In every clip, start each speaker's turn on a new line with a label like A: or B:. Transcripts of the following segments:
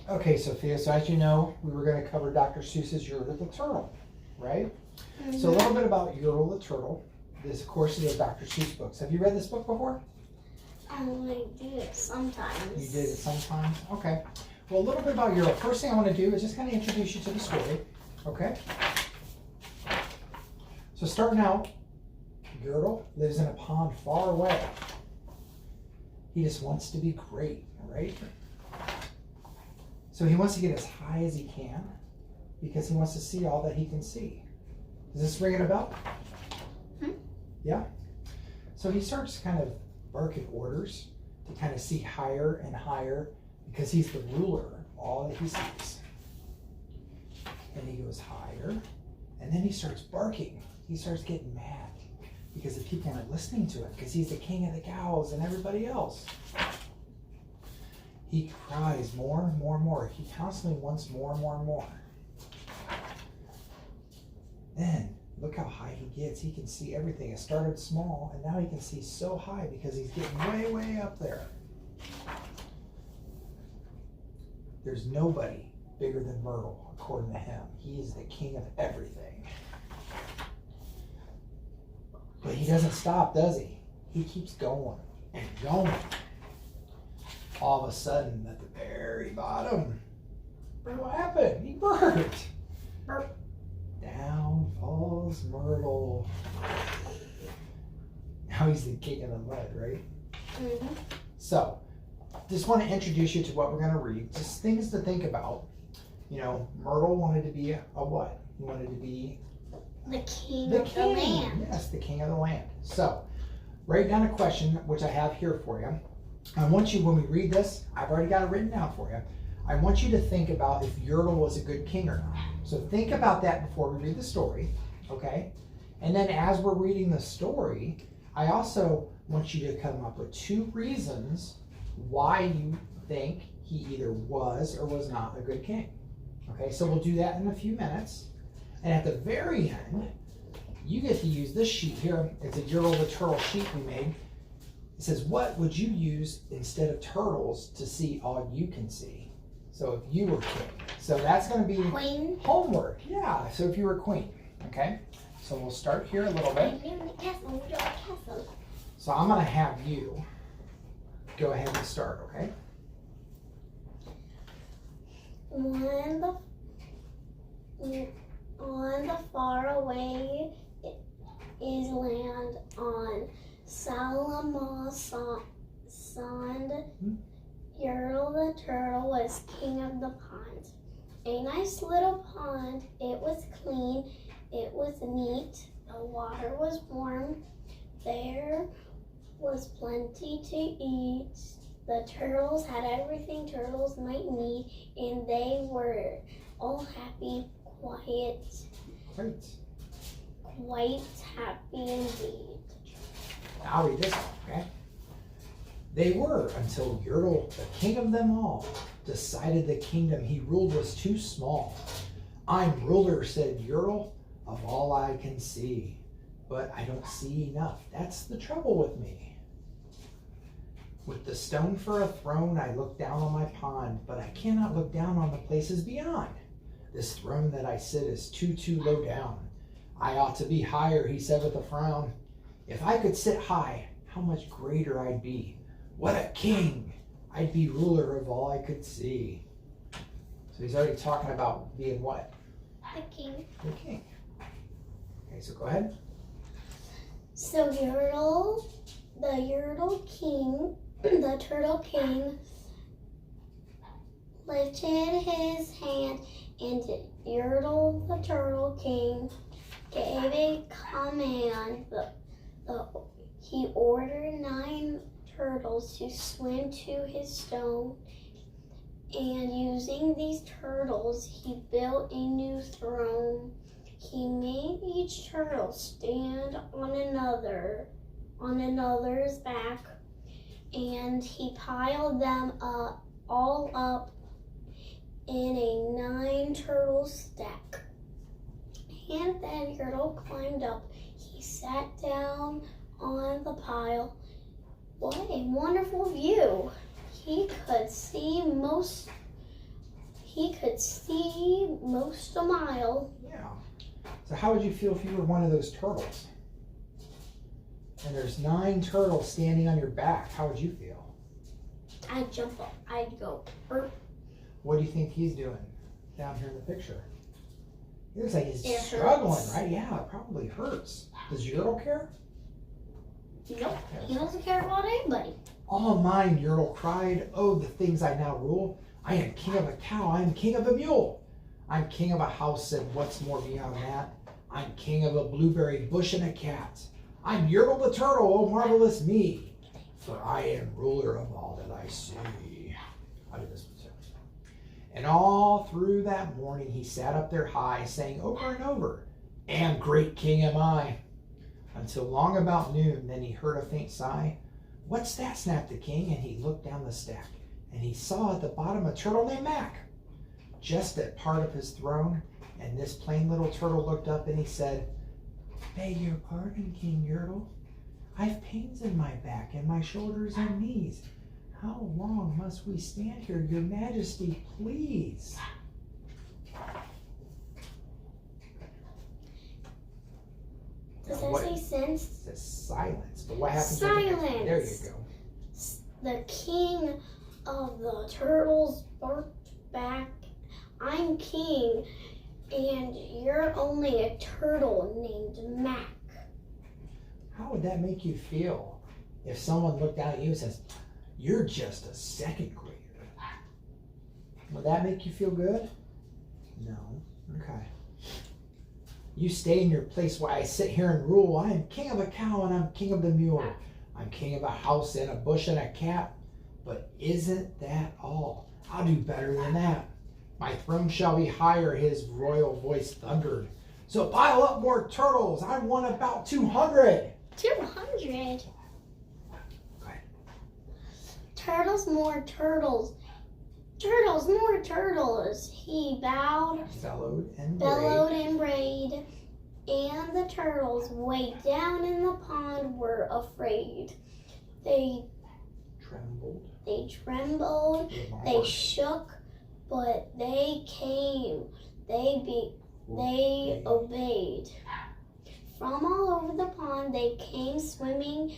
A: Okay, Sophia, so as you know, we were going to cover Dr. Seuss's Yertle the Turtle, right?
B: Mm-hmm.
A: So a little bit about Yertle the Turtle. This, of course, is a Dr. Seuss books. Have you read this book before?
B: I do it sometimes.
A: You did it sometimes? Okay. Well, a little bit about Yertle. First thing I want to do is just kind of introduce you to the story, okay? So starting out, Yertle lives in a pond far away. He just wants to be great, right? So he wants to get as high as he can because he wants to see all that he can see. Does this ring a bell? Yeah? So he starts kind of barking orders to kind of see higher and higher because he's the ruler of all that he sees. And he goes higher, and then he starts barking. He starts getting mad because the people aren't listening to him because he's the king of the cows and everybody else. He cries more and more and more. He constantly wants more and more and more. Then, look how high he gets. He can see everything. It started small, and now he can see so high because he's getting way, way up there. There's nobody bigger than Myrtle, according to him. He is the king of everything. But he doesn't stop, does he? He keeps going and going. All of a sudden, at the very bottom, what happened? He burped.
B: Burp.
A: Down falls Myrtle. Now he's the king of the mud, right?
B: Mm-hmm.
A: So, just want to introduce you to what we're going to read. Just things to think about. You know, Myrtle wanted to be a what? He wanted to be
B: the king
A: the
B: of the land.
A: Yes, the king of the land. So, write down a question, which I have here for you. I want you, when we read this, I've already got it written down for you. I want you to think about if Yertle was a good king or not. So think about that before we read the story, okay? And then as we're reading the story, I also want you to come up with 2 reasons why you think he either was or was not a good king. Okay, so we'll do that in a few minutes. And at the very end, you get to use this sheet here. It's a Yertle the Turtle sheet we made. It says, what would you use instead of turtles to see all you can see? So if you were king. So that's going to be
B: Queen.
A: homework. Yeah, so if you were queen. Okay, so we'll start here a little bit. So I'm going to have you go ahead and start, okay?
B: On the far away is land on Salamon's Sand. Yertle the Turtle was king of the pond. A nice little pond. It was clean. It was neat. The water was warm. There was plenty to eat. The turtles had everything turtles might need, and they were all happy,
A: Great.
B: quite happy indeed.
A: Now I'll read this one, okay? They were until Yertle, the king of them all, decided the kingdom he ruled was too small. I'm ruler, said Yertle, of all I can see. But I don't see enough. That's the trouble with me. With the stone for a throne, I look down on my pond, but I cannot look down on the places beyond. This throne that I sit is too low down. I ought to be higher, he said with a frown. If I could sit high, how much greater I'd be. What a king! I'd be ruler of all I could see. So he's already talking about being what?
B: The king.
A: The king. Okay, so go ahead.
B: So Yertle, the Yertle king, the Turtle King, lifted his hand, and Yertle the Turtle King gave a command. He ordered 9 turtles to swim to his stone, and using these turtles, he built a new throne. He made each turtle stand on another's back, and he piled them all up in a 9 turtle stack. And then Yertle climbed up. He sat down on the pile. What a wonderful view! He could see most he could see most a mile.
A: Yeah. So how would you feel if you were one of those turtles? And there's 9 turtles standing on your back. How would you feel?
B: I'd jump up. I'd go. "Burp."
A: What do you think he's doing down here in the picture? He looks like he's
B: It
A: struggling,
B: hurts.
A: right? Yeah, it probably hurts. Does Yertle care?
B: Nope. He doesn't care about anybody.
A: All mine, Yertle cried. Oh, the things I now rule. I am king of a cow. I am king of a mule. I'm king of a house, and what's more beyond that? I'm king of a blueberry bush and a cat. I'm Yertle the Turtle, oh marvelous me, for I am ruler of all that I see. I'll do this one too. And all through that morning he sat up there high, saying over and over, and great king am I. Until long about noon, then he heard a faint sigh. What's that? Snapped the king, and he looked down the stack, and he saw at the bottom a turtle named Mac, just at part of his throne. And this plain little turtle looked up and he said, Beg your pardon, King Yertle. I've pains in my back and my shoulders and knees. How long must we stand here, your majesty, please?
B: Does that say sense?
A: It says silence, but what happens?
B: Silence.
A: There you go.
B: The king of the turtles barked back, I'm king, and you're only a turtle named Mac.
A: How would that make you feel if someone looked down at you and says, you're just a second grader? Would that make you feel good? No. Okay. You stay in your place while I sit here and rule. I am king of a cow and I'm king of the mule. I'm king of a house and a bush and a cat. But isn't that all? I'll do better than that. My throne shall be higher, his royal voice thundered. So pile up more turtles. I want about 200.
B: 200.
A: Okay.
B: Turtles, more turtles. Turtles, more turtles. He bowed,
A: Bellowed and
B: bellowed, and brayed. And the turtles, way down in the pond, were afraid. They
A: trembled.
B: They trembled. They shook, but they came. They obeyed. From all over the pond, they came swimming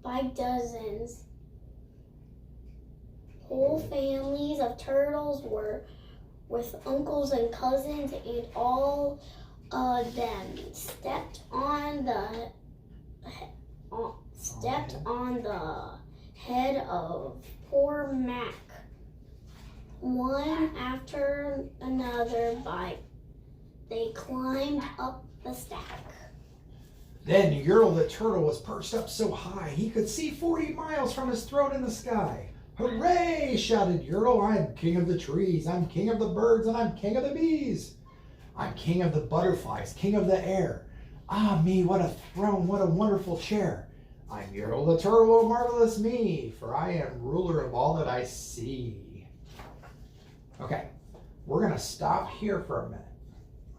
B: by dozens. Whole families of turtles were with uncles and cousins, and all of them stepped on the head of poor Mac. One after another, they climbed up the stack.
A: Then Yertle the Turtle was perched up so high he could see 40 miles from his throne in the sky. Hooray! Shouted Yertle. I'm king of the trees, I'm king of the birds, and I'm king of the bees. I'm king of the butterflies, king of the air. Ah me, what a throne, what a wonderful chair. I'm Yertle the Turtle, oh marvelous me, for I am ruler of all that I see. Okay, we're going to stop here for a minute,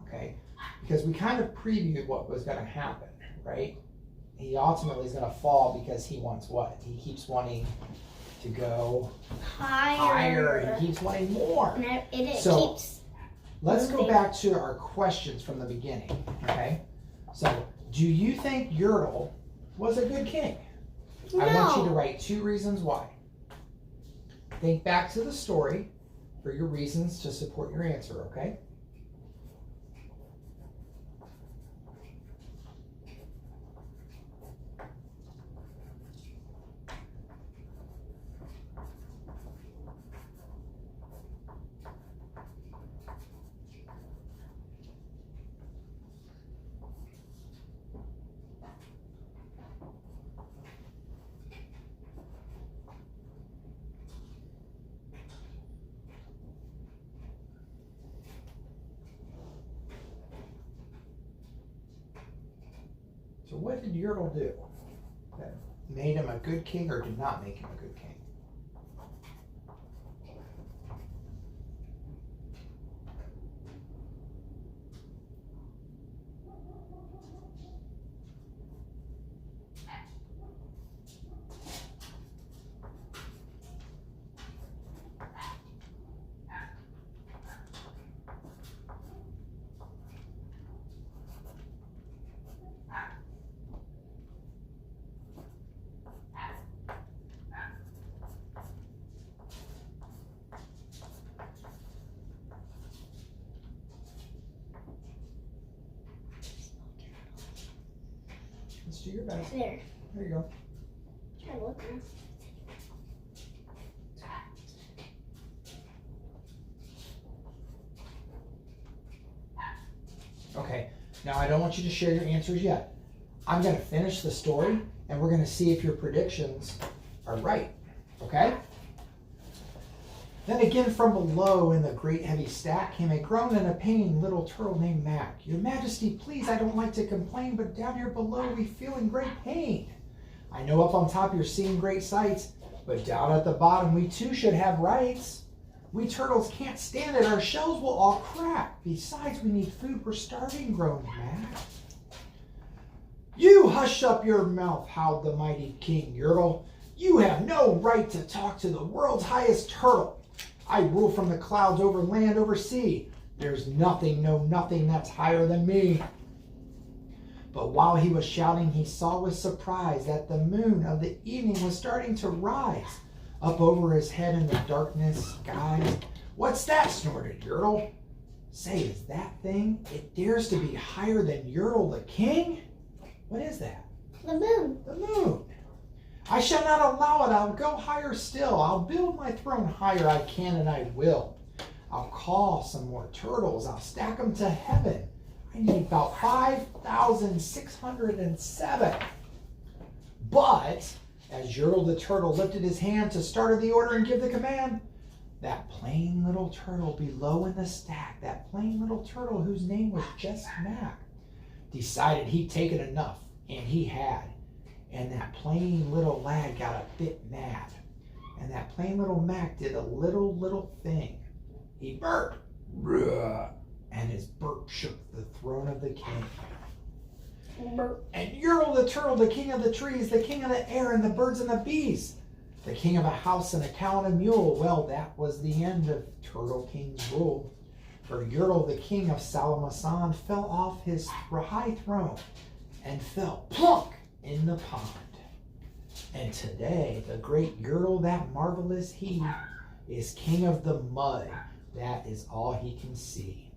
A: okay? Because we kind of previewed what was going to happen, right? He ultimately is going to fall because he wants what? He keeps wanting to go higher. He keeps wanting more.
B: And
A: So,
B: keeps
A: let's go
B: moving.
A: back to our questions from the beginning, okay? So, do you think Yertle was a good king?
B: No.
A: I want you to write 2 reasons why. Think back to the story for your reasons to support your answer, okay? So what did Yertle do that made him a good king or did not make him a good king? Just do your best.
B: There.
A: There you go.
B: Try looking.
A: Okay, now I don't want you to share your answers yet. I'm going to finish the story and we're going to see if your predictions are right. Okay? Then again from below in the great heavy stack came a groan and a pain little turtle named Mac. Your Majesty, please, I don't like to complain, but down here below we feel in great pain. I know up on top you're seeing great sights, but down at the bottom we too should have rights. We turtles can't stand it, our shells will all crack. Besides, we need food, we're starving, groaned Mac. You hush up your mouth, howled the mighty King Yertle. You have no right to talk to the world's highest turtle. I rule from the clouds over land, over sea. There's nothing, no nothing that's higher than me. But while he was shouting, he saw with surprise that the moon of the evening was starting to rise. Up over his head in the darkness skies. What's that? Snorted Yertle. Say, is that thing? It dares to be higher than Yertle the King? What is that?
B: The moon.
A: The moon. I shall not allow it. I'll go higher still. I'll build my throne higher. I can and I will. I'll call some more turtles. I'll stack them to heaven. I need about 5,607. But as Yertle the Turtle lifted his hand to start the order and give the command, that plain little turtle below in the stack, that plain little turtle whose name was just Mac, decided he'd taken enough, and he had. And that plain little lad got a bit mad. And that plain little Mac did a little thing. He burped, and his burp shook the throne of the king. And Yertle the Turtle, the king of the trees, the king of the air and the birds and the bees, the king of a house and a cow and a mule, well, that was the end of Turtle King's rule. For Yertle, the king of Salamasan, fell off his high throne and fell plunk in the pond. And today, the great Yertle, that marvelous he, is king of the mud. That is all he can see.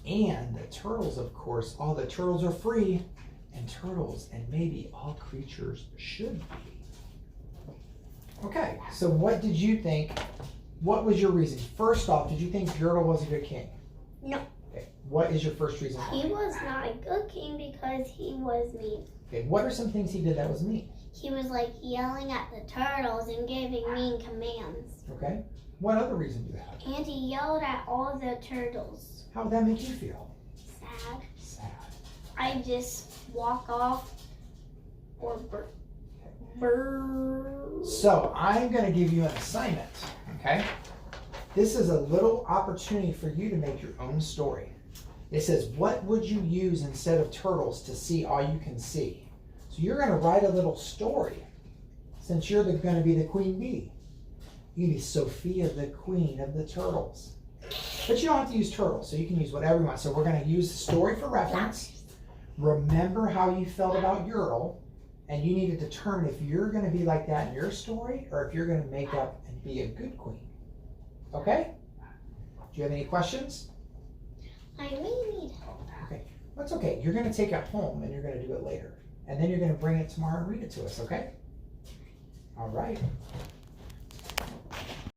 A: And the turtles, of course, all the turtles are free. And turtles, and maybe all creatures should be. Okay, so what did you think? What was your reason? First off, did you think Yertle was a good king?
B: No.
A: Okay, what is your first reason?
B: He was not a good king because he was mean.
A: Okay, what are some things he did that was mean?
B: He was like yelling at the turtles and giving mean commands.
A: Okay, what other reason do you have?
B: And he yelled at all the turtles.
A: How would that make you feel?
B: Sad.
A: Sad.
B: I just walk off or burr.
A: So I'm going to give you an assignment, okay? This is a little opportunity for you to make your own story. It says, what would you use instead of turtles to see all you can see? So you're going to write a little story since you're going to be the queen bee. You can be Sophia, the queen of the turtles. But you don't have to use turtles, so you can use whatever you want. So we're going to use the story for reference. Remember how you felt about Yertle, and you need to determine if you're going to be like that in your story or if you're going to make up and be a good queen. Okay? Do you have any questions?
B: I really need help.
A: Okay. That's okay. You're going to take it home and you're going to do it later. And then you're going to bring it tomorrow and read it to us, okay? All right.